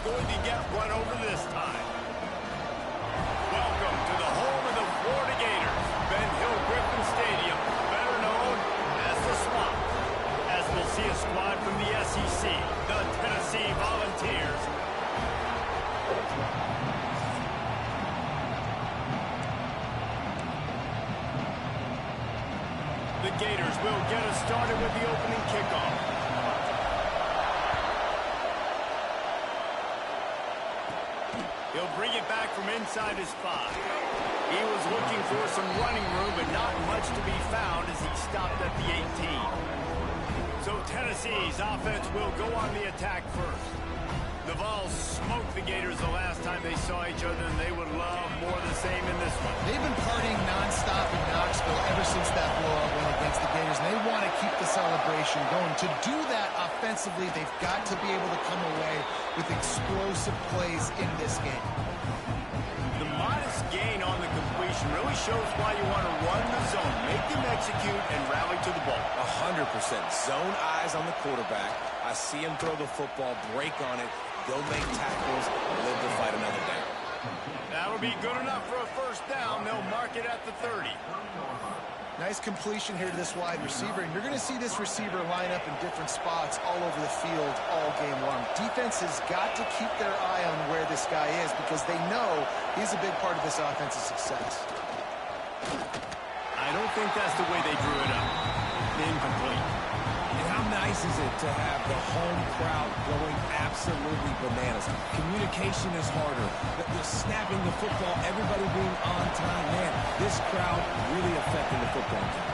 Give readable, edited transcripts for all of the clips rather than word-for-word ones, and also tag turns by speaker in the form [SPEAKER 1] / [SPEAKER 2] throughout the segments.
[SPEAKER 1] going to get run over this time. Welcome to the home of the Florida Gators, Ben Hill Griffin Stadium, better known as the Swamp. As we'll see a squad from the SEC, the Tennessee Volunteers. The Gators will get us started with the opening kickoff. He'll bring it back from inside his 5. He was looking for some running room, but not much to be found as he stopped at the 18. So Tennessee's offense will go on the attack first. The Vols smoked the Gators the last time they saw each other, and they would love more of the same in this one.
[SPEAKER 2] They've been partying nonstop in Knoxville ever since that blowout win against the Gators, and they want to keep the celebration going. To do that offensively, they've got to be able to come away with explosive plays in this game.
[SPEAKER 1] The modest gain on the completion really shows why you want to run the zone, make them execute, and rally to the ball.
[SPEAKER 3] 100%. Zone eyes on the quarterback. I see him throw the football, break on it, go make tackles, live to fight another down.
[SPEAKER 1] That'll be good enough for a first down. They'll mark it at the 30.
[SPEAKER 2] Nice completion here to this wide receiver, and you're going to see this receiver line up in different spots all over the field all game long. Defense has got to keep their eye on where this guy is because they know he's a big part of this offensive success.
[SPEAKER 1] I don't think that's the way they drew it up. Incomplete.
[SPEAKER 3] And how nice is it to have the home crowd going absolutely bananas? Communication is harder. The snapping the football, everybody being on time. Man, this crowd really affecting the football game.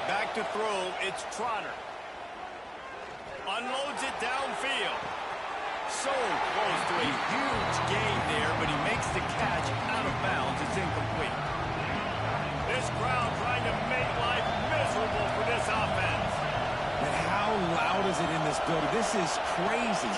[SPEAKER 1] Back to throw, it's Trotter. Unloads it downfield. So close to a huge gain there, but he makes the catch out of bounds. It's incomplete. This crowd trying to make life miserable for this offense.
[SPEAKER 3] And how loud is it in this building? This is crazy.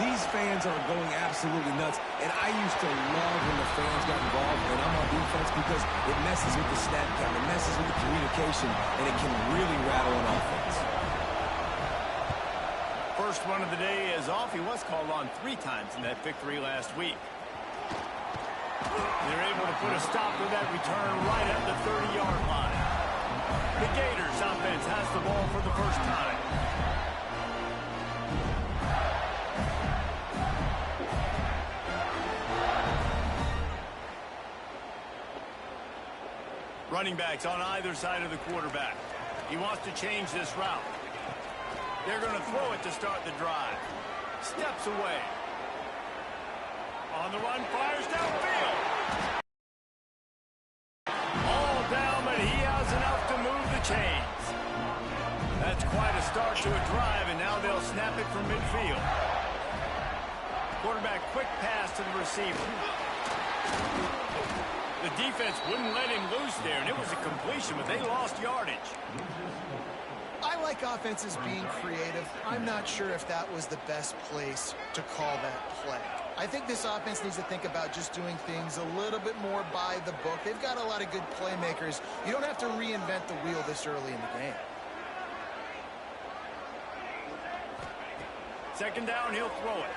[SPEAKER 3] These fans are going absolutely nuts. And I used to love when the fans got involved when I'm on defense because it messes with the snap count, it messes with the communication, and it can really rattle an offense.
[SPEAKER 1] First one of the day is off. He was called on 3 times in that victory last week. They're able to put a stop to that return right at the 30-yard line. The Gators offense has the ball for the first time. Running backs on either side of the quarterback. He wants to change this route. They're going to throw it to start the drive. Steps away. On the run, fires downfield. All down, but he has enough to move the chains. That's quite a start to a drive, and now they'll snap it from midfield. Quarterback, quick pass to the receiver. The defense wouldn't let him loose there, and it was a completion, but they lost yardage.
[SPEAKER 2] I like offenses being creative. I'm not sure if that was the best place to call that play. I think this offense needs to think about just doing things a little bit more by the book. They've got a lot of good playmakers. You don't have to reinvent the wheel this early in the game.
[SPEAKER 1] Second down, he'll throw it.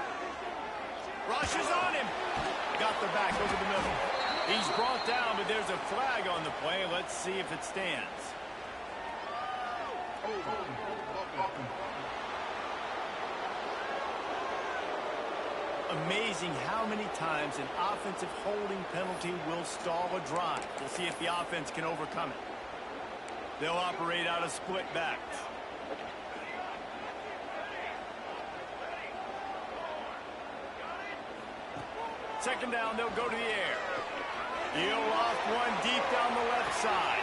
[SPEAKER 1] Rushes on him. Got the back over the middle. He's brought down, but there's a flag on the play. Let's see if it stands. Amazing how many times an offensive holding penalty will stall a drive. We'll see if the offense can overcome it. They'll operate out of split backs. Second down, they'll go to the air. He'll loft one deep down the left side.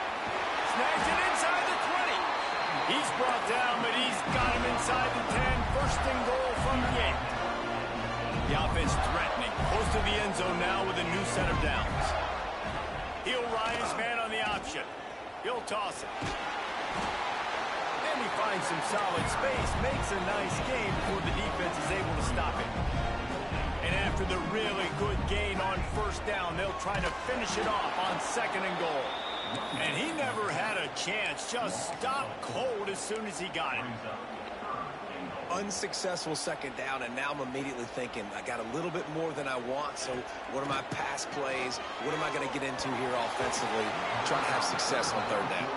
[SPEAKER 1] Snags it inside the 20. He's brought down, but he's got him inside the 10. First and goal from the 8. The offense threatening. Close to the end zone now with a new set of downs. He'll rise man on the option. He'll toss it. And he finds some solid space. Makes a nice gain before the defense is able to stop it. And after the really good gain on first down, they'll try to finish it off on second and goal. And he never had a chance. Just stopped cold as soon as he got it.
[SPEAKER 3] Unsuccessful second down, and now I'm immediately thinking, I got a little bit more than I want, so what are my pass plays? What am I going to get into here offensively? Trying to have success on third down.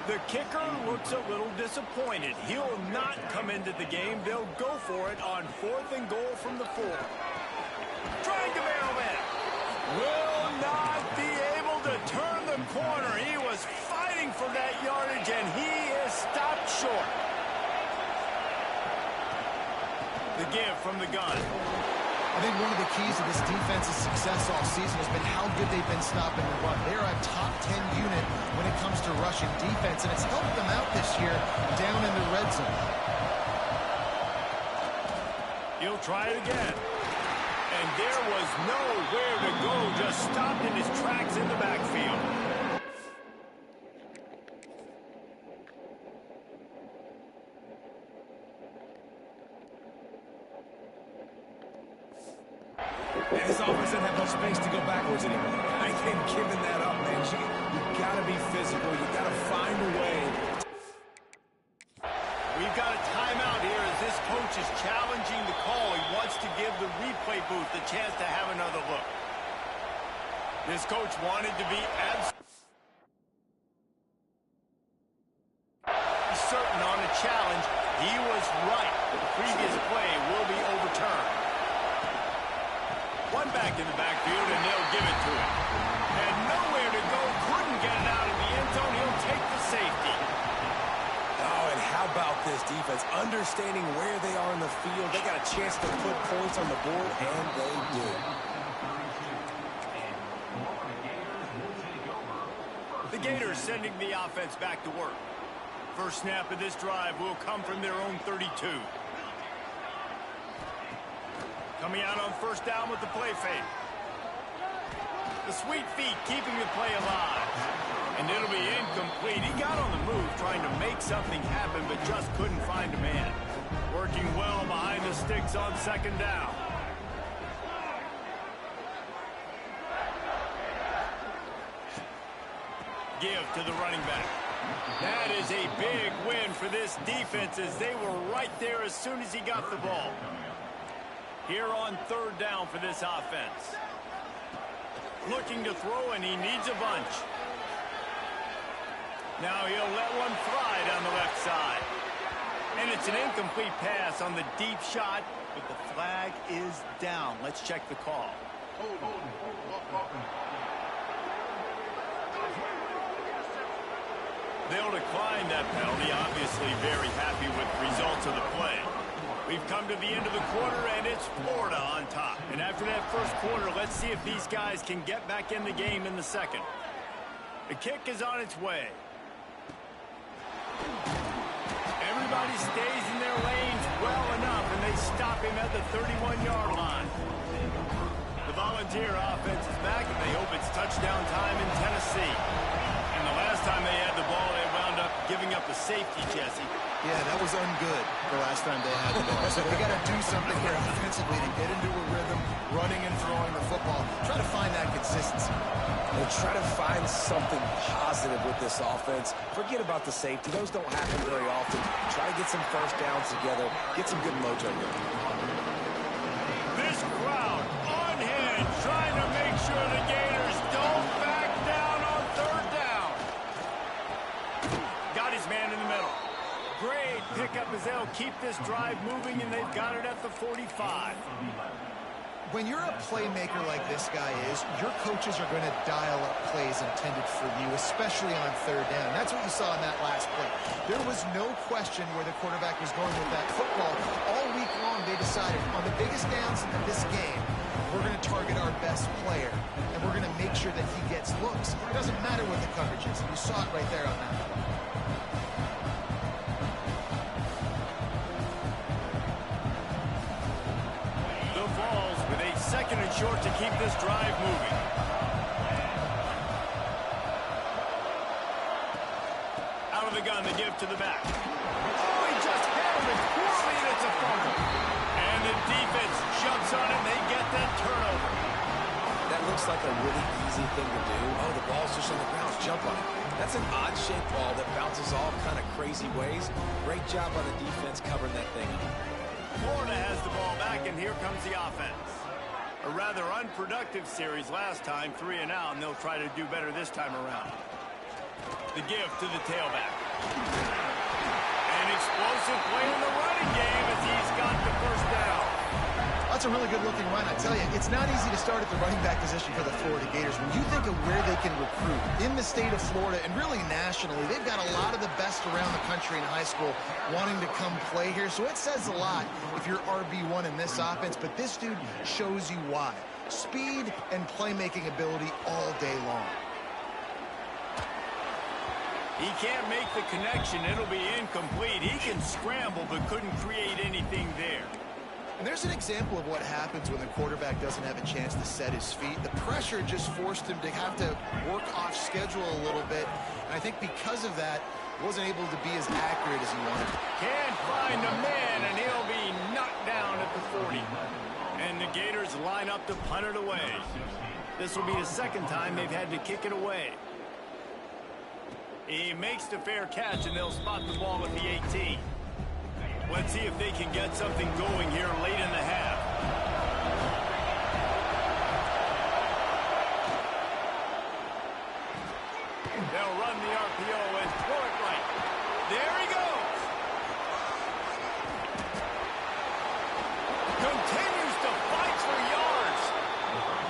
[SPEAKER 1] The kicker looks a little disappointed. He'll not come into the game. They'll go for it on 4th and goal from the 4. Trying to barrel in. Will not be able to turn the corner. He was fighting for that yardage, and he is stopped short. The give from the gun.
[SPEAKER 2] I think one of the keys to this defense's success all season has been how good they've been stopping the run. They're a top 10 unit when it comes to rushing defense, and it's helped them out this year down in the red zone.
[SPEAKER 1] He'll try it again. And there was nowhere to go, just stopped in his tracks in the backfield.
[SPEAKER 3] And his offense doesn't have no space to go backwards anymore. I ain't giving that up, man. You got to be physical. You got to find a way.
[SPEAKER 1] We've got a timeout here as this coach is challenging the call. He wants to give the replay booth the chance to have another look. This coach wanted to be certain on a challenge. He was right. The previous play will be overturned. One back in the backfield, and they'll give it to him. And nowhere to go. Couldn't get it out of the end zone. He'll take the safety.
[SPEAKER 3] Oh, and how about this defense? Understanding where they are in the field. They got a chance to put points on the board, and they do.
[SPEAKER 1] The Gators sending the offense back to work. First snap of this drive will come from their own 32. Coming out on first down with the play fake. The sweet feet keeping the play alive. And it'll be incomplete. He got on the move trying to make something happen, but just couldn't find a man. Working well behind the sticks on second down. Give to the running back. That is a big win for this defense as they were right there as soon as he got the ball. Here on third down for this offense. Looking to throw, and he needs a bunch. Now he'll let one fly down the left side. And it's an incomplete pass on the deep shot, but the flag is down. Let's check the call. They'll decline that penalty. Obviously very happy with the results of the play. We've come to the end of the quarter, and it's Florida on top. And after that first quarter, let's see if these guys can get back in the game in the second. The kick is on its way. Everybody stays in their lanes well enough, and they stop him at the 31-yard line. The Volunteer offense is back, and they hope it's touchdown time in Tennessee. And the last time they had the ball, they wound up giving up a safety, Jesse.
[SPEAKER 2] Yeah, that was ungood the last time they had the ball. So they got to do something here offensively to get into a rhythm, running and throwing the football. Try to find that consistency.
[SPEAKER 3] And try to find something positive with this offense. Forget about the safety. Those don't happen very often. Try to get some first downs together. Get some good mojo here.
[SPEAKER 1] This crowd on hand trying to make sure the Gators don't back down on third down. Got his man in the middle. Great pickup as they'll keep this drive moving, and they've got it at the 45.
[SPEAKER 2] When you're a playmaker like this guy is, your coaches are going to dial up plays intended for you, especially on third down. That's what you saw in that last play. There was no question where the quarterback was going with that football. All week long, they decided on the biggest downs in this game, we're going to target our best player, and we're going to make sure that he gets looks. It doesn't matter what the coverage is. You saw it right there on that play.
[SPEAKER 1] Second and short to keep this drive moving. Out of the gun, the give to the back. Oh, he just handled it poorly, and it's a fumble. And the defense jumps on it, and they get that turnover.
[SPEAKER 3] That that looks like a really easy thing to do. Oh, the ball's just on the ground. Jump on it. That's an odd-shaped ball that bounces all kind of crazy ways. Great job by the defense covering that thing up.
[SPEAKER 1] Florida has the ball back, and here comes the offense. A rather unproductive series last time, 3 and out, and they'll try to do better this time around. The give to the tailback. An explosive play in the running game as he's got the first down.
[SPEAKER 2] That's a really good-looking run. I tell you, it's not easy to start at the running back position for the Florida Gators. When you think of where they can recruit in the state of Florida and really nationally, they've got a lot of the best around the country in high school wanting to come play here. So it says a lot if you're RB1 in this offense, but this dude shows you why. Speed and playmaking ability all day long.
[SPEAKER 1] He can't make the connection. It'll be incomplete. He can scramble, but couldn't create anything there.
[SPEAKER 2] And there's an example of what happens when the quarterback doesn't have a chance to set his feet. The pressure just forced him to have to work off schedule a little bit. And I think because of that, wasn't able to be as accurate as he wanted.
[SPEAKER 1] Can't find a man, and he'll be knocked down at the 40. And the Gators line up to punt it away. This will be the second time they've had to kick it away. He makes the fair catch, and they'll spot the ball at the 18. Let's see if they can get something going here late in the half. They'll run the RPO and throw it right. There he goes. Continues to fight for yards.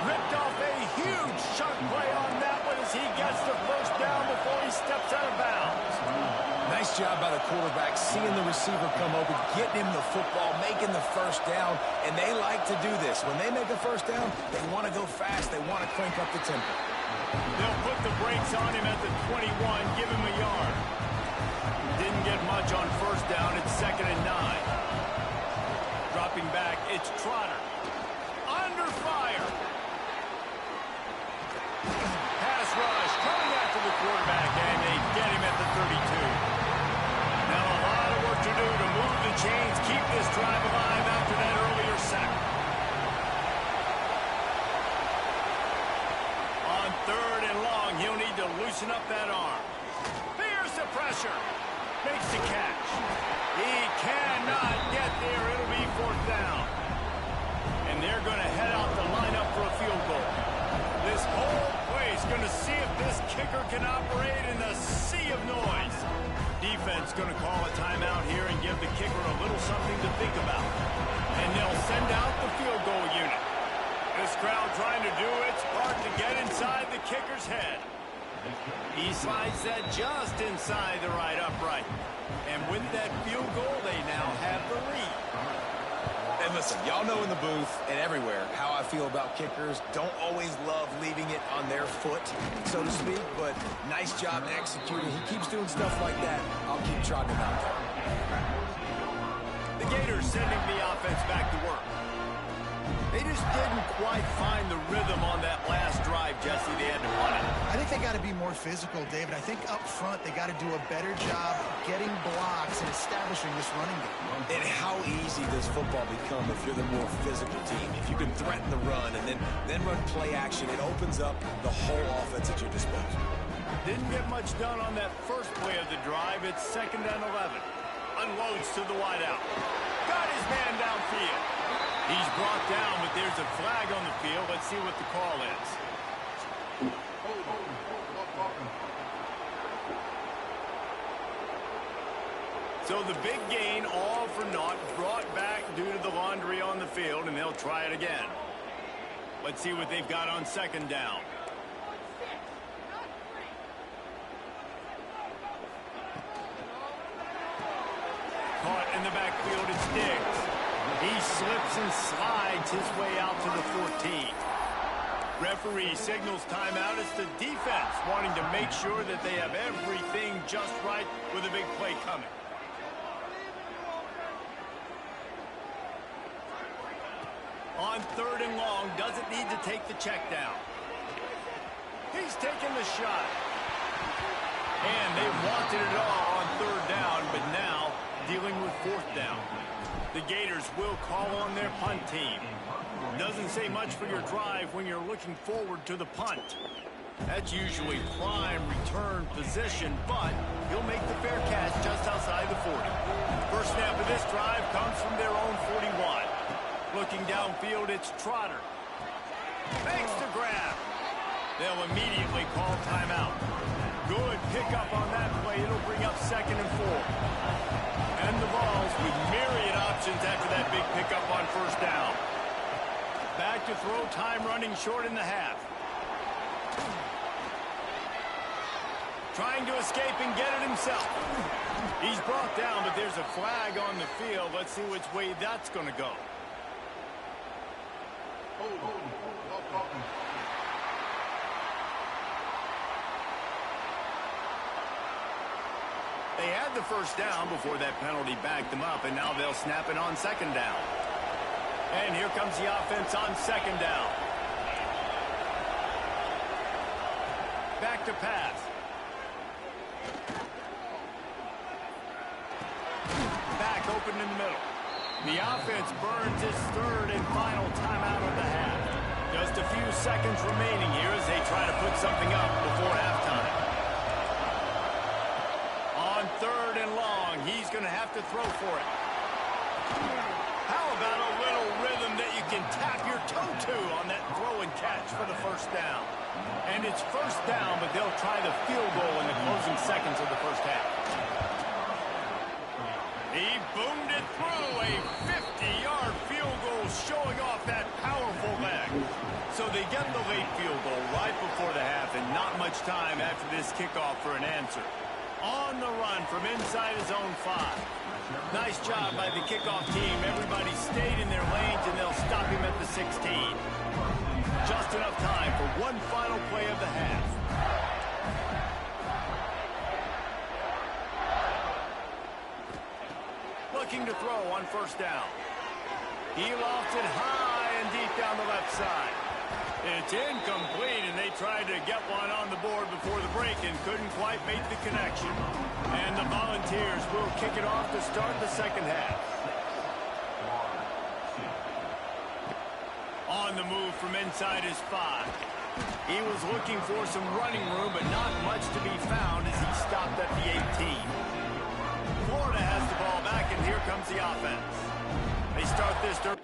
[SPEAKER 1] Ripped off a huge chunk play on that one as he gets the first down before he steps out of bounds.
[SPEAKER 3] Nice job by the quarterback, seeing the receiver come open, getting him the football, making the first down, and they like to do this. When they make a first down, they want to go fast. They want to crank up the tempo.
[SPEAKER 1] They'll put the brakes on him at the 21, give him a yard. Didn't get much on first down. It's 2nd and 9. Dropping back, it's Trotter. Under fire. Pass rush coming after the quarterback, and they get him at the 32. Now a lot of work to do to move the chains, keep this drive alive after that earlier sack. On 3rd and long, he'll need to loosen up that arm. Fears the pressure. Makes the catch. He cannot get there. It'll be 4th down. And they're going to head out the lineup for a field goal. This whole place going to see if this kicker can operate in the sea of noise. Defense going to call a timeout here and give the kicker a little something to think about. And they'll send out the field goal unit. This crowd trying to do its part to get inside the kicker's head. He slides that just inside the right upright. And with that field goal, they now have the lead.
[SPEAKER 3] And listen, y'all know in the booth and everywhere how I feel about kickers. Don't always love leaving it on their foot, so to speak, but nice job executing. He keeps doing stuff like that. I'll keep trotting him out there.
[SPEAKER 1] The Gators sending the offense back to work. They just didn't quite find the rhythm on that last drive, Jesse. They had to punt it.
[SPEAKER 2] I think they got to be more physical, David. I think up front they got to do a better job getting blocks and establishing this running game.
[SPEAKER 3] And how easy does football become if you're the more physical team? If you can threaten the run and then run play action, it opens up the whole offense at your disposal.
[SPEAKER 1] Didn't get much done on that first play of the drive. It's 2nd and 11. Unloads to the wideout. Got his man downfield. He's brought down, but there's a flag on the field. Let's see what the call is. So the big gain, all for naught, brought back due to the laundry on the field, and they'll try it again. Let's see what they've got on 2nd down. Caught in the backfield, it's Diggs. He slips and slides his way out to the 14. Referee signals timeout. It's the defense wanting to make sure that they have everything just right with a big play coming. On 3rd and long, doesn't need to take the check down. He's taking the shot. And they wanted it all on 3rd down, but now dealing with 4th down. The Gators will call on their punt team. Doesn't say much for your drive when you're looking forward to the punt. That's usually prime return position, but he'll make the fair catch just outside the 40. First snap of this drive comes from their own 41. Looking downfield, it's Trotter. Makes the grab. They'll immediately call timeout. Good pickup on that play. It'll bring up 2nd and 4. And the Vols with myriad options after that big pickup on first down. Back to throw, time running short in the half. Trying to escape and get it himself. He's brought down, but there's a flag on the field. Let's see which way that's going to go. They had the first down before that penalty backed them up, and now they'll snap it on 2nd down. And here comes the offense on 2nd down. Back to pass. Back open in the middle. The offense burns its 3rd and final timeout of the half. Just a few seconds remaining here as they try to put something up before halftime. On 3rd and long, he's going to have to throw for it. How about a little rhythm that you can tap your toe to on that throw and catch for the first down? And it's first down, but they'll try the field goal in the closing seconds of the first half. He boomed it through a 50-yard field goal, showing off that powerful leg. So they get the late field goal right before the half, and not much time after this kickoff for an answer. On the run from inside his own 5. Nice job by the kickoff team. Everybody stayed in their lanes, and they'll stop him at the 16. Just enough time for one final play of the half. Looking to throw on first down. He lofted high and deep down the left side. It's incomplete, and they tried to get one on the board before the break and couldn't quite make the connection. And the Volunteers will kick it off to start the second half. On the move from inside his 5. He was looking for some running room, but not much to be found as he stopped at the 18. Florida has the ball back, and here comes the offense. They start this during...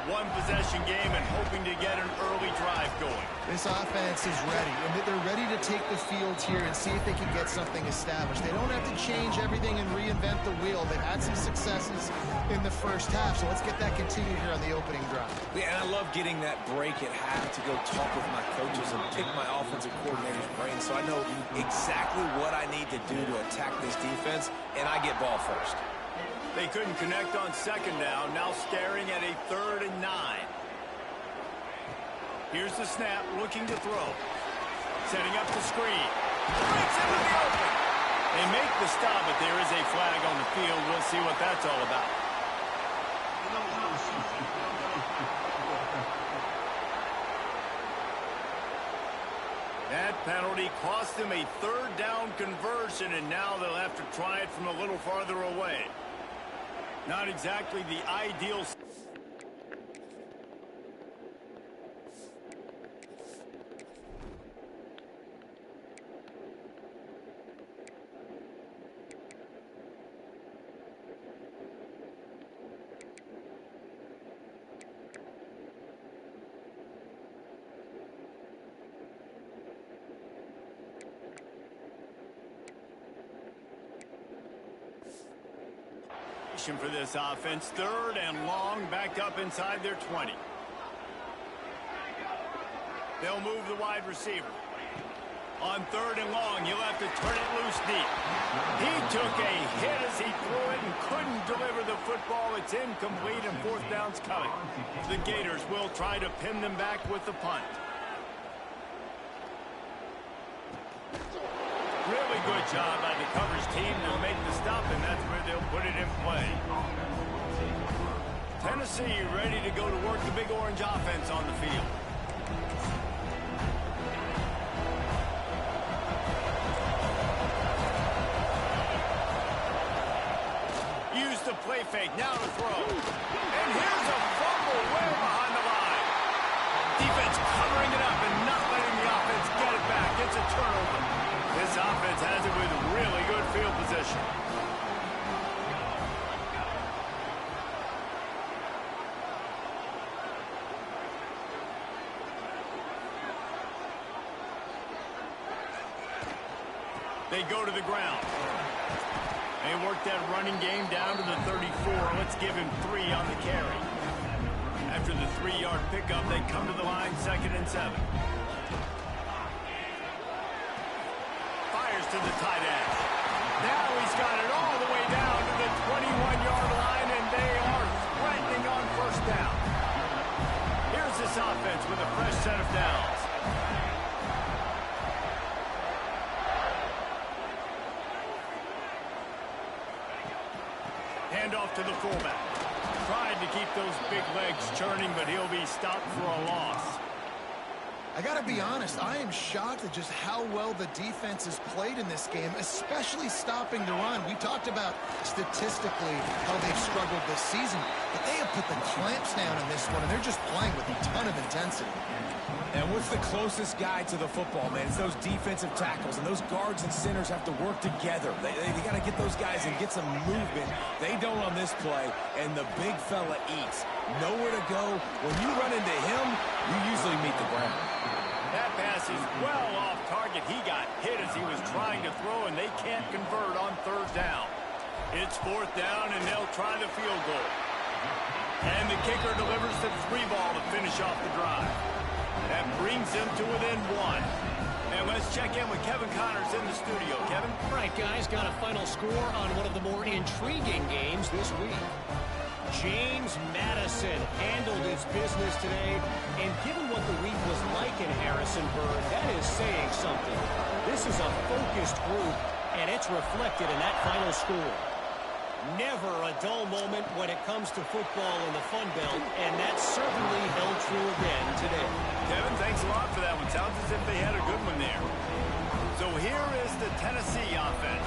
[SPEAKER 1] One possession game and hoping to get an early drive going.
[SPEAKER 2] This offense is ready, and they're ready to take the field here and see if they can get something established. They don't have to change everything and reinvent the wheel. They've had some successes in the first half, so let's get that continued here on the opening drive.
[SPEAKER 3] Yeah, and I love getting that break at half to go talk with my coaches and pick my offensive coordinator's brain so I know exactly what I need to do to attack this defense, and I get ball first.
[SPEAKER 1] They couldn't connect on second down, now staring at a 3rd and 9. Here's the snap, looking to throw. Setting up the screen. Breaks into the open. They make the stop, but there is a flag on the field. We'll see what that's all about. That penalty cost them a 3rd down conversion, and now they'll have to try it from a little farther away. Not exactly the ideal. For this offense, 3rd and long, backed up inside their 20. They'll move the wide receiver. On 3rd and long, he'll have to turn it loose deep. He took a hit as he threw it and couldn't deliver the football. It's incomplete, and 4th down's coming. The Gators will try to pin them back with the punt. Really good job by the coverage team to make the stop, and that's where they'll put it in play. Tennessee ready to go to work the Big Orange offense on the field. play fake. Now to throw. And here's a fumble way behind the line. Defense covering it up and not letting the offense get it back. It's a turnover. This offense has it with really good field position. They go to the ground. They work that running game down to the 34. Let's give him 3 on the carry. After the 3-yard pickup, they come to the line, 2nd and 7. Fires to the tight end. Now he's got it all the way down to the 21-yard line, and they are threatening on 1st down. Here's this offense with a fresh set of downs. Handoff to the fullback. Tried to keep those big legs churning, but he'll be stopped for a loss.
[SPEAKER 2] I got to be honest, I am shocked at just how well the defense has played in this game, especially stopping the run. We talked about statistically how they've struggled this season, but they have put the clamps down in this one, and they're just playing with a ton of intensity.
[SPEAKER 3] And what's the closest guy to the football, man? It's those defensive tackles, and those guards and centers have to work together. They got to get those guys and get some movement. They don't on this play, and the big fella eats. Nowhere to go. When you run into him, you usually meet the ground.
[SPEAKER 1] That pass is well off target. He got hit as he was trying to throw, and they can't convert on 3rd down. It's 4th down, and they'll try the field goal. And the kicker delivers the 3 ball to finish off the drive. That brings them to within 1. And let's check in with Kevin Connors in the studio. Kevin?
[SPEAKER 4] All right, guys, got a final score on one of the more intriguing games this week. James Madison handled his business today, and given what the week was like in Harrisonburg, that is saying something. This is a focused group, and it's reflected in that final score. Never a dull moment when it comes to football in the Fun Belt, and that certainly held true again today.
[SPEAKER 1] Kevin, thanks a lot for that one. Sounds as if they had a good one there. So here is the Tennessee offense.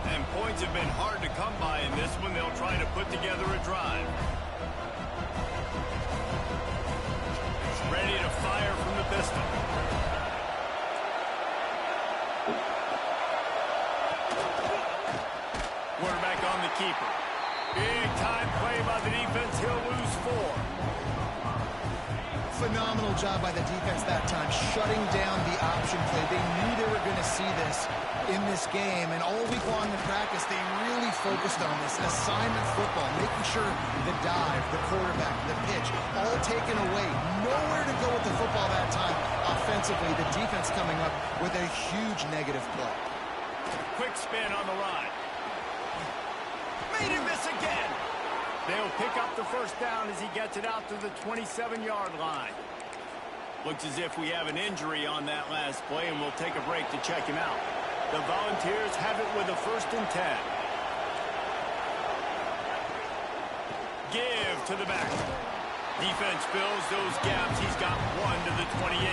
[SPEAKER 1] And points have been hard to come by in this one. They'll try to put together a drive. Ready to fire from the pistol. Quarterback on the keeper. Big time play by the defense. He'll lose 4.
[SPEAKER 2] Phenomenal job by the defense that time, shutting down the option play. They knew they were going to see this in this game, and all week long in practice, they really focused on this assignment football, making sure the dive, the quarterback, the pitch, all taken away. Nowhere to go with the football that time. Offensively, the defense coming up with a huge negative play.
[SPEAKER 1] Quick spin on the line. Made him miss again. They'll pick up the 1st down as he gets it out to the 27-yard line. Looks as if we have an injury on that last play, and we'll take a break to check him out. The Volunteers have it with a 1st and 10. Give to the back. Defense fills those gaps. He's got 1 to the 28.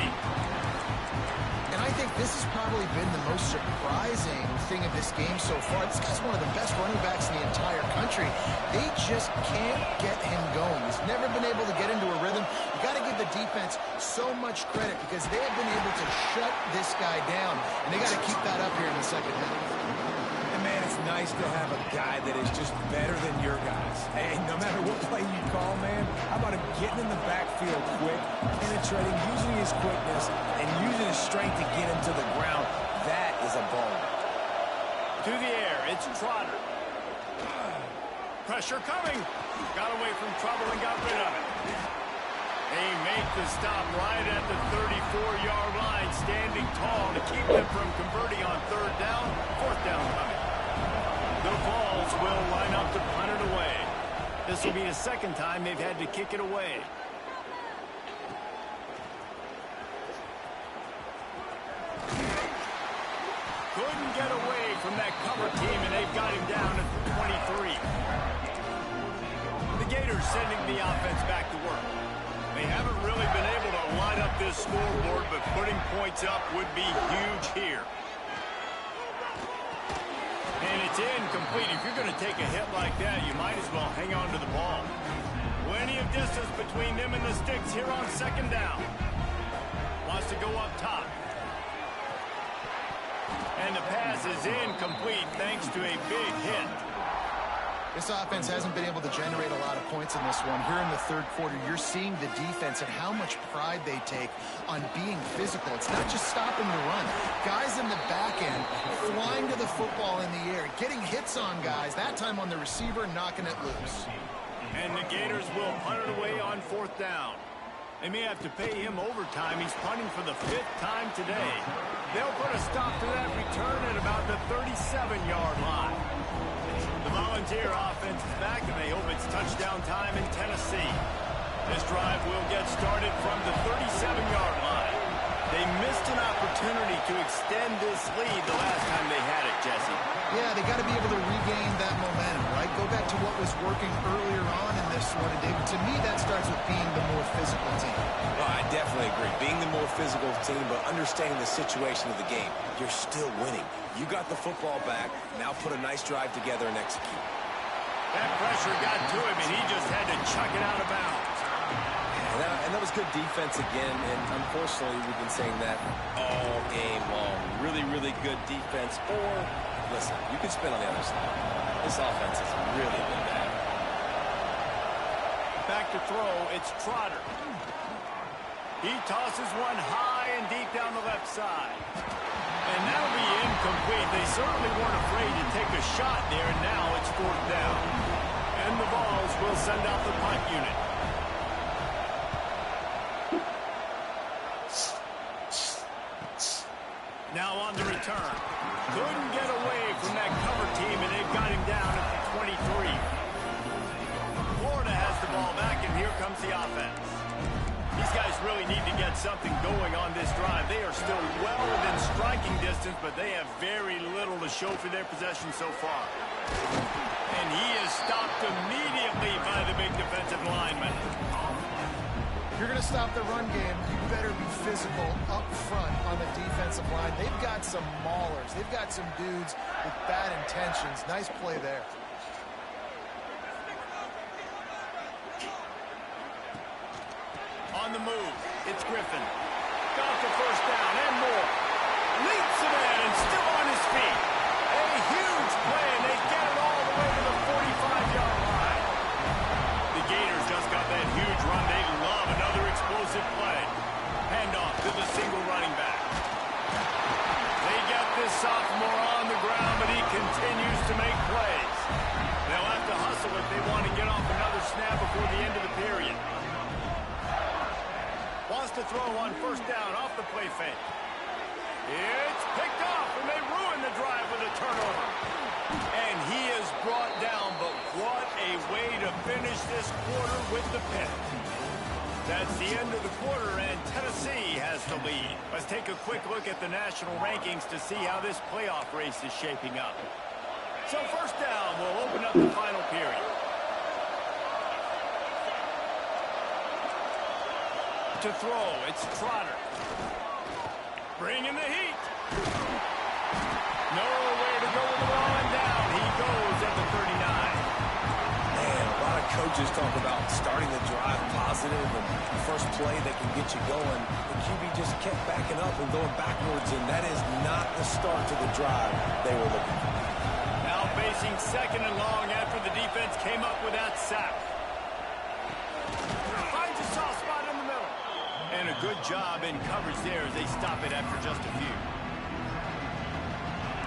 [SPEAKER 2] And I think this has probably been the most surprising thing of this game so far. This guy's one of the best running backs in the entire country. They just can't get him going. He's never been able to get into a rhythm. You got to give the defense so much credit because they have been able to shut this guy down. And they got to keep that up here in the 2nd half.
[SPEAKER 3] And man, it's nice to have a guy that is just better than your guys. Hey, no matter what play you call, man, how about him getting in the backfield quick, penetrating, using his quickness, and using his strength to get him to the ground. That is a ball.
[SPEAKER 1] To the air, it's Trotter. Pressure coming. Got away from trouble and got rid of it. They make the stop right at the 34-yard line, standing tall to keep them from converting on 3rd down. 4th down coming. The Vols will line up to punt it away. This will be the 2nd time they've had to kick it away. Couldn't get away from that cover team, and they've got him down at the 23. The Gators sending the offense back to work. They haven't really been able to line up this scoreboard, but putting points up would be huge here. And it's incomplete. If you're going to take a hit like that, you might as well hang on to the ball. Plenty of distance between them and the sticks here on second down. Wants to go up top. And the pass is incomplete thanks to a big hit.
[SPEAKER 2] This offense hasn't been able to generate a lot of points in this one. Here in the third quarter, you're seeing the defense and how much pride they take on being physical. It's not just stopping the run. Guys in the back end flying to the football in the air, getting hits on guys, that time on the receiver, knocking it loose.
[SPEAKER 1] And the Gators will punt it away on fourth down. They may have to pay him overtime. He's punting for the 5th time today. They'll put a stop to that return at about the 37-yard line. The Volunteer offense is back, and they hope it's touchdown time in Tennessee. This drive will get started from the 37-yard line. They missed an opportunity to extend this lead the last time they had it, Jesse.
[SPEAKER 2] Yeah, they got to be able to regain that momentum, right? Go back to what was working earlier on in this one. And, David, to me, that starts with being the more physical team.
[SPEAKER 3] Well, I definitely agree. Being the more physical team, but understanding the situation of the game. You're still winning. You got the football back. Now put a nice drive together and execute.
[SPEAKER 1] That pressure got to him, and he just had to chuck it out of bounds.
[SPEAKER 3] And that was good defense again, and unfortunately we've been saying that all game long. Really, really good defense. Or, listen, you can spin on the other side. This offense has really been bad.
[SPEAKER 1] Back to throw, it's Trotter. He tosses one high and deep down the left side. And that'll be incomplete. They certainly weren't afraid to take a shot there, and now it's fourth down. And the Vols will send out the punt unit. Now on the return. Couldn't get away from that cover team, and they've got him down at the 23. Florida has the ball back, and here comes the offense. These guys really need to get something going on this drive. They are still well within striking distance, but they have very little to show for their possession so far. And he is stopped immediately by the big defensive lineman.
[SPEAKER 2] If you're going to stop the run game, you better be physical up front on the defensive line. They've got some maulers. They've got some dudes with bad intentions. Nice play there.
[SPEAKER 1] On the move, it's Griffin. Got the first down and more. Leaps the man and still on his feet. A huge play, and they get it all the way to the 45-yard line. The Gators just got that huge run. They love another explosive play. Handoff to the single running back. They get this sophomore on the ground, but he continues to make plays. They'll have to hustle if they want to get off another snap before the end of the period. Wants to throw on first down off the play fake. It's picked off, and they ruin the drive with a turnover. And he is brought down, but what a way to finish this quarter with the pick. That's the end of the quarter, and Tennessee has the lead. Let's take a quick look at the national rankings to see how this playoff race is shaping up. So first down will open up the final period. To throw, it's Trotter. Bringing the heat. Nowhere to go with the ball, and down he goes at the 39.
[SPEAKER 3] Man, a lot of coaches talk about starting the drive positive and the first play that can get you going. The QB just kept backing up and going backwards, and that is not the start to the drive they were looking for.
[SPEAKER 1] Now facing second and long after the defense came up with that sack. Finds a soft spot in the middle. And a good job in coverage there as they stop it after just a few.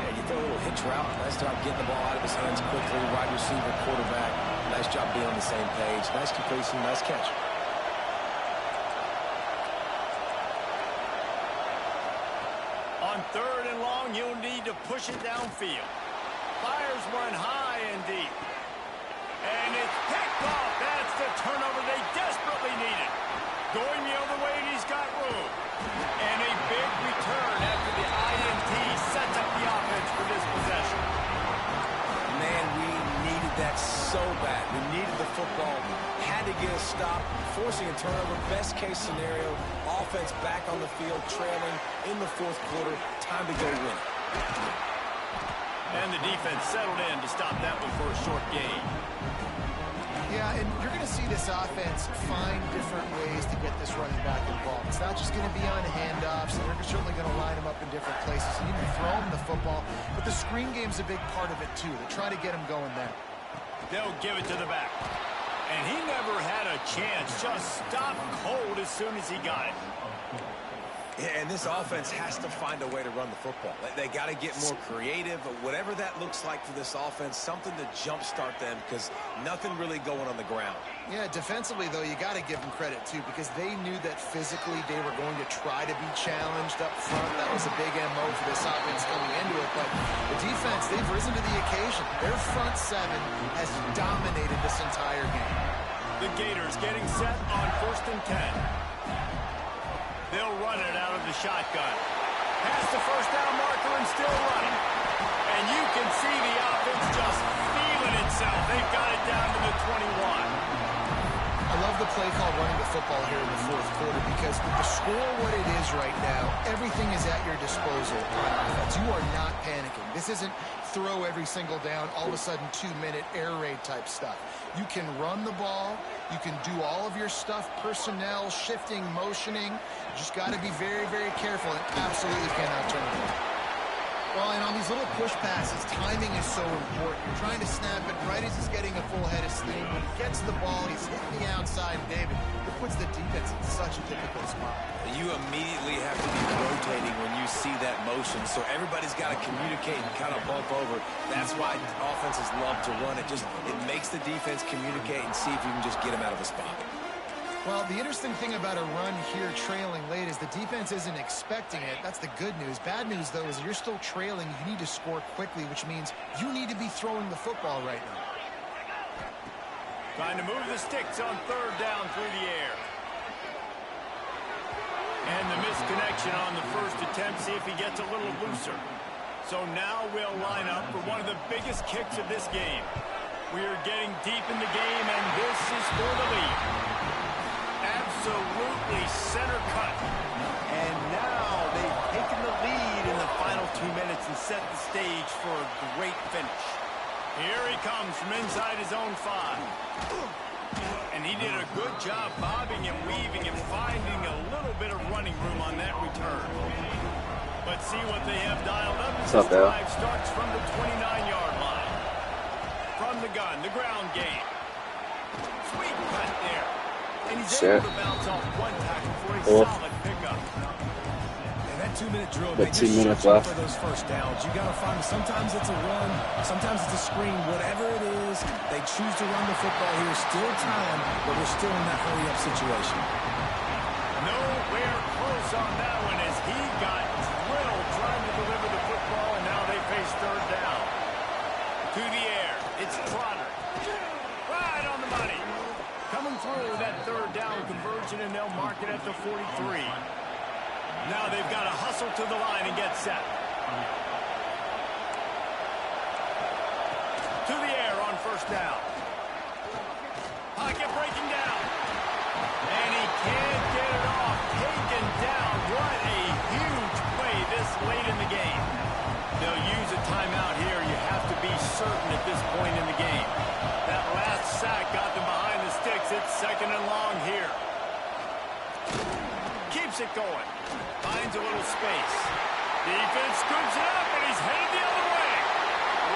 [SPEAKER 3] Yeah, you throw a little hitch route. Nice job getting the ball out of his hands quickly. Wide receiver, quarterback. Nice job being on the same page. Nice completion, nice catch.
[SPEAKER 1] On third and long, you'll need to push it downfield. Fires one high and deep. And it's picked off. That's the turnover they desperately needed. Going the other way, and he's got room. And a big return after the INT sets up the offense for this possession.
[SPEAKER 3] Man, we needed that so bad. We needed the football. Had to get a stop. Forcing a turnover. Best case scenario. Offense back on the field, trailing in the fourth quarter. Time to go win.
[SPEAKER 1] And the defense settled in to stop that one for a short gain.
[SPEAKER 2] Yeah, and you're going to see this offense find different ways to get this running back involved. It's not just going to be on handoffs, and they're certainly going to line him up in different places and even throw him the football. But the screen game's a big part of it, too. They try to get him going there.
[SPEAKER 1] They'll give it to the back. And he never had a chance. Just stopped cold as soon as he got it.
[SPEAKER 3] Yeah, and this offense has to find a way to run the football. They got to get more creative, but whatever that looks like for this offense, something to jumpstart them because nothing really going on the ground.
[SPEAKER 2] Yeah, defensively, though, you got to give them credit, too, because they knew that physically they were going to try to be challenged up front. That was a big MO for this offense coming into it. But the defense, they've risen to the occasion. Their front seven has dominated this entire game.
[SPEAKER 1] The Gators getting set on 1st and 10. They'll run it out of the shotgun. Past the first down marker and still running. And you can see the offense just feeling itself. They've got it down to the 21.
[SPEAKER 2] I love the play call running the football here in the 4th quarter because with the score what it is right now, everything is at your disposal on offense. You are not panicking. This isn't throw every single down, all of a sudden 2-minute air raid type stuff. You can run the ball. You can do all of your stuff, personnel, shifting, motioning. You just got to be very, very careful and absolutely cannot turn it over. Well, and on these little push passes, timing is so important. You're trying to snap it right as he's getting a full head of steam. When he gets the ball, he's hitting the outside, David. It puts the defense in such a difficult spot.
[SPEAKER 3] You immediately have to be rotating when you see that motion, so everybody's got to communicate and kind of bump over. That's why offenses love to run it. It makes the defense communicate and see if you can just get him out of a spot.
[SPEAKER 2] Well, the interesting thing about a run here trailing late is the defense isn't expecting it. That's the good news. Bad news, though, is you're still trailing. You need to score quickly, which means you need to be throwing the football right now.
[SPEAKER 1] Trying to move the sticks on 3rd down through the air. And the misconnection on the first attempt. See if he gets a little looser. So now we'll line up for one of the biggest kicks of this game. We are getting deep in the game, and this is for the lead. Absolutely center cut. And now they've taken the lead in the final 2 minutes and set the stage for a great finish. Here he comes from inside his own 5. And he did a good job bobbing and weaving and finding a little bit of running room on that return. But see what they have dialed up as this drive starts from the 29-yard line. From the gun, the ground game. Sweet cut there. And he's able to bounce off one tackle for a solid pickup.
[SPEAKER 3] And that 2-minute drill,
[SPEAKER 5] but 2 minutes left
[SPEAKER 3] for those first downs. You got to find, sometimes it's a run, sometimes it's a screen, whatever it is, they choose to run the football here. Still time, but we're still in that hurry-up situation.
[SPEAKER 1] Nowhere close on that one as he got drilled trying to deliver the football, and now they face 3rd down. To the air, it's Trotter. Right on the money. Coming through that 3rd down conversion, and they'll mark it at the 43. Now they've got to hustle to the line and get set. To the air on 1st down. Pocket breaking down. And he can't get it off. Taken down. What a huge play this late in the game. They'll use a timeout here. You have to be certain at this point in the game. That last sack got them behind the sticks. It's 2nd and long here. Keeps it going. Finds a little space. Defense scoops it up, and he's headed the other way.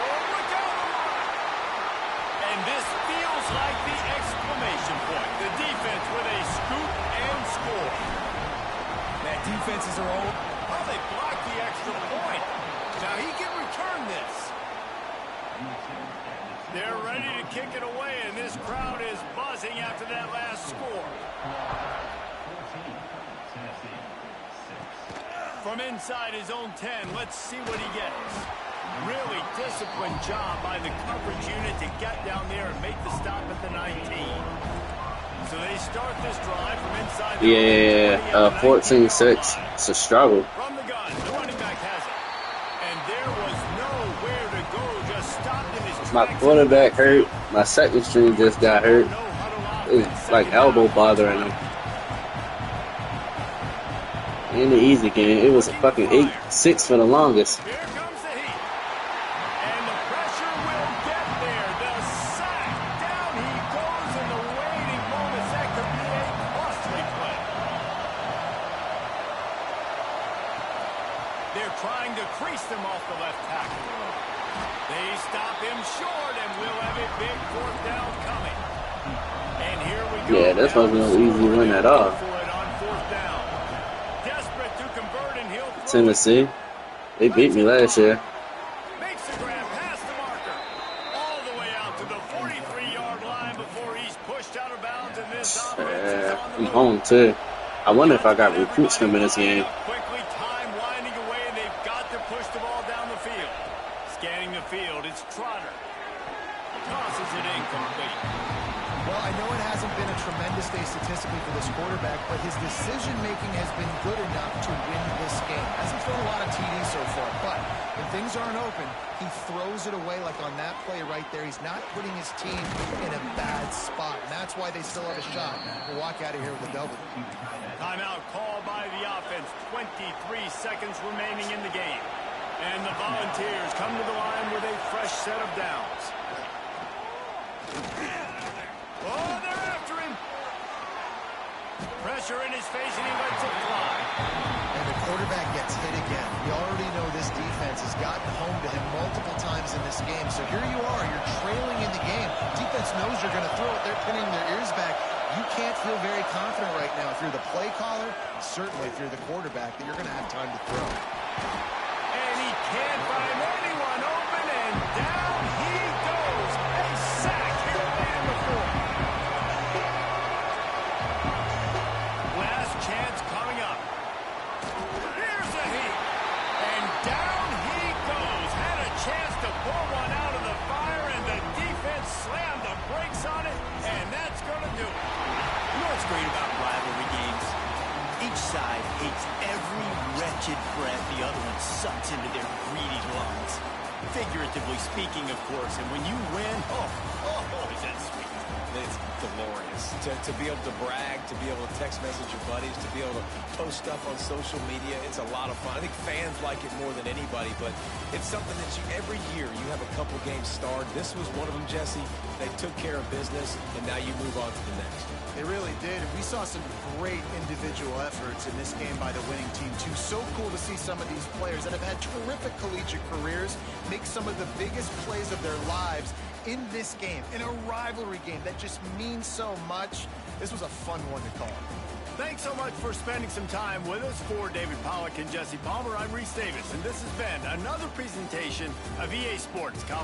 [SPEAKER 1] Oh, look out the line. And this feels like the exclamation point. The defense with a scoop and score.
[SPEAKER 3] That defenses are old.
[SPEAKER 1] Well, they blocked the extra point. Now he can return this. They're ready to kick it away, and this crowd is buzzing after that last score. From inside his own 10, let's see what he gets. Really disciplined job by the coverage unit to get down there and make the stop at the 19. So they start this drive from inside the
[SPEAKER 5] 14-6. It's a struggle.
[SPEAKER 1] From the gun, the running back has it. And there was nowhere to go, just stopped in his tracks.
[SPEAKER 5] My quarterback hurt. My second string just got hurt. It's like elbow bothering him. In the easy game, it was a fucking 8-6 for the longest.
[SPEAKER 1] Here comes the heat. And They're trying to crease them off the left tackle. They stop him short, and we'll have a big fourth down coming. And here we go.
[SPEAKER 5] Yeah, that's not no easy win at all.
[SPEAKER 1] Desperate to convert, and he'll
[SPEAKER 5] Tennessee, they beat me last year.
[SPEAKER 1] makes the grab past the marker. All the way out to the 43-yard line before he's pushed out of bounds, and this offense is on the
[SPEAKER 5] I'm
[SPEAKER 1] move.
[SPEAKER 5] home too. I wonder if I got recruits coming this game.
[SPEAKER 1] Quickly, time winding away, and they've got to push the ball down the field. Scanning the field, it's Trotter. Tosses it incomplete.
[SPEAKER 2] Well, I know it hasn't been a tremendous day statistically for this quarterback, but his decision-making has been good enough to win this game. Hasn't thrown a lot of TDs so far, but when things aren't open, he throws it away like on that play right there. He's not putting his team in a bad spot, and that's why they still have a shot to walk out of here with a double.
[SPEAKER 1] Timeout called by the offense. 23 seconds remaining in the game. And the Volunteers come to the line with a fresh set of downs. Oh, they're after him. Pressure in his face, and he lets it fly.
[SPEAKER 2] And the quarterback gets hit again. We already know this defense has gotten home to him multiple times in this game. So here you are, you're trailing in the game. Defense knows you're going to throw it. They're pinning their ears back. You can't feel very confident right now if you're the play caller, and certainly if you're the quarterback, that you're going to have time to throw.
[SPEAKER 1] And he can't find anyone open, and down he goes. A sack here late in the fourth. Last chance coming up. Here's a heat. And down he goes. Had a chance to pull one out of the fire, and the defense slammed the brakes on it, and that's going to do it.
[SPEAKER 6] You know what's great about rivalry games? Each side hates every wretched breath the other one sucks into their greedy lungs. Figuratively speaking, of course, and when you win, oh, is that sweet.
[SPEAKER 3] It's glorious to be able to brag, to be able to text message your buddies, to be able to post stuff on social media. It's a lot of fun. I think fans like it more than anybody, but it's something that every year you have a couple games starred. This was one of them, Jesse. They took care of business, and now you move on to the next.
[SPEAKER 2] They really did. And we saw some great individual efforts in this game by the winning team, too. So cool to see some of these players that have had terrific collegiate careers make some of the biggest plays of their lives in this game, in a rivalry game that just means so much. This was a fun one to call.
[SPEAKER 1] Thanks so much for spending some time with us. For David Pollack and Jesse Palmer, I'm Reese Davis, and this has been another presentation of EA Sports College.